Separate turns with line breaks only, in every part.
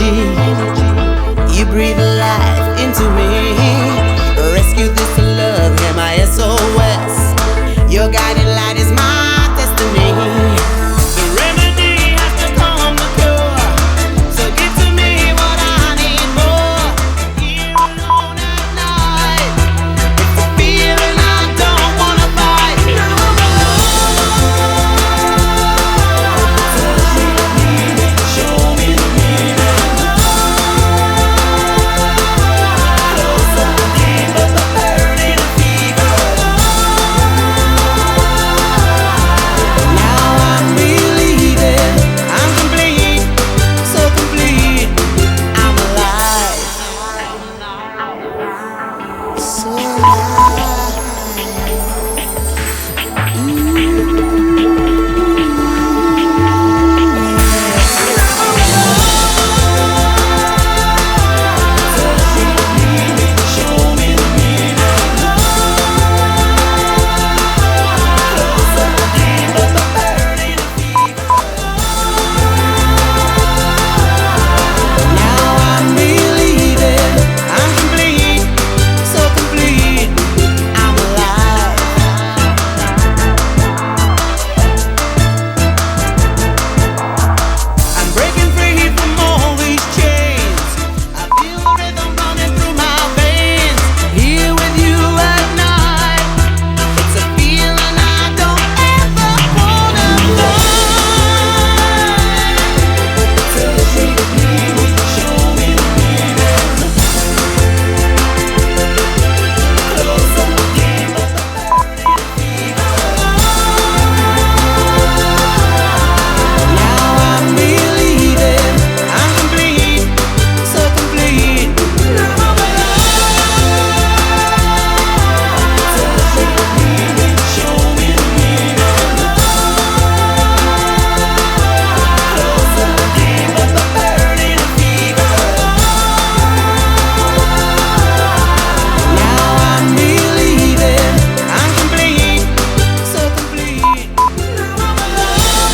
energy. You breathe life into me. Rescue this love, hear my SOS. Your guiding light is my destiny. The remedy has to come the cure. So give to me what I need more. Here alone at night, it's a feeling I don't wanna fight. Now I'm alone. Touch me, show me the meaning. Closer, deeper, the burning fever. Now I'm believing I'm complete, so complete. I'm alive, so alive. Show me the meaning. Closer, deeper, the burning fever. Now I'm believing I'm complete, so complete. I'm alive. I'm breaking free from all these chains. I feel the rhythm running through my veins. Here with you at night, it's a feeling I don't ever wanna find. Touch me, show me the meaning. Closer, deeper, the burning fever. Now I'm believing I'm complete, so complete. Now I'm alive. Touch me, show me the meaning. Closer, deeper, the burning fever. Now I'm believing I'm complete, so complete. Now I'm alive.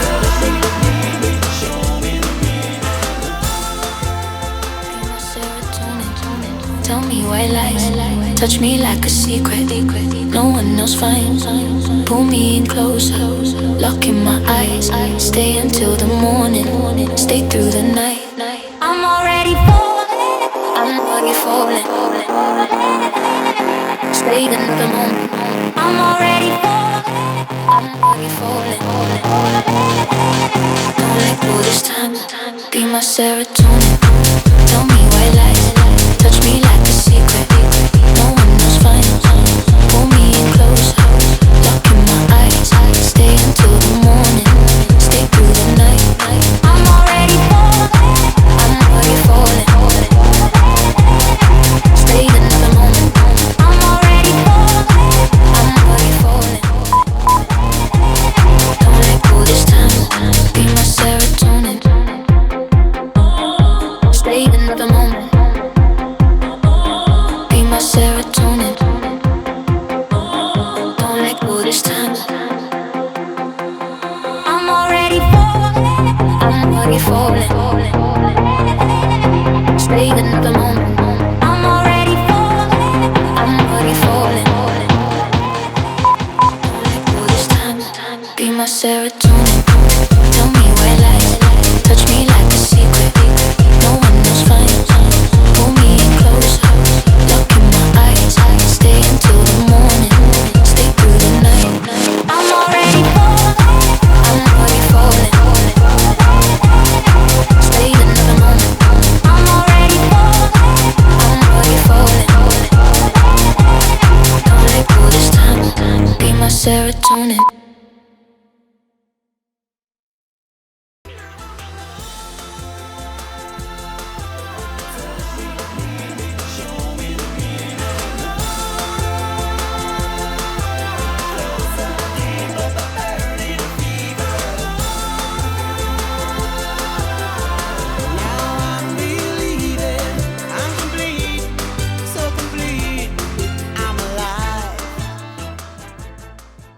Touch me, show me the meaning.
Be my serotonin. Tell me white lies. Touch me like a secret. No one else finds. Pull me in closer. Lock in my eyes. Stay until the morning. Stay through the night. I'm already falling. I'm already falling. Stay in the moment. I'm already falling. I'm already falling. Don't let go this time. Be my serotonin. Tell me white lies. Touch me like a secret. No one else finds. Pull me in closer. Lock in my eyes. Stay until the morning. Stay through the night. I'm already falling. I'm already falling. Stay in the moment. I'm already falling. I'm already falling. Don't let go this time. Be my serotonin. Stay in the moment. Be my serotonin. Don't let go this time. I'm already falling. I'm already falling. Stay in the moment. I'm already falling. I'm already falling. Don't let go this time. Be my serotonin. Tell me white lies. Touch me like a secret. No one else finds. Pull me in closer. Lock in my eyes. Stay until the morning. Stay through the night. I'm already falling. I'm already falling. Stay in the moment. I'm already falling. I'm already falling. Don't let go this time. Be my serotonin.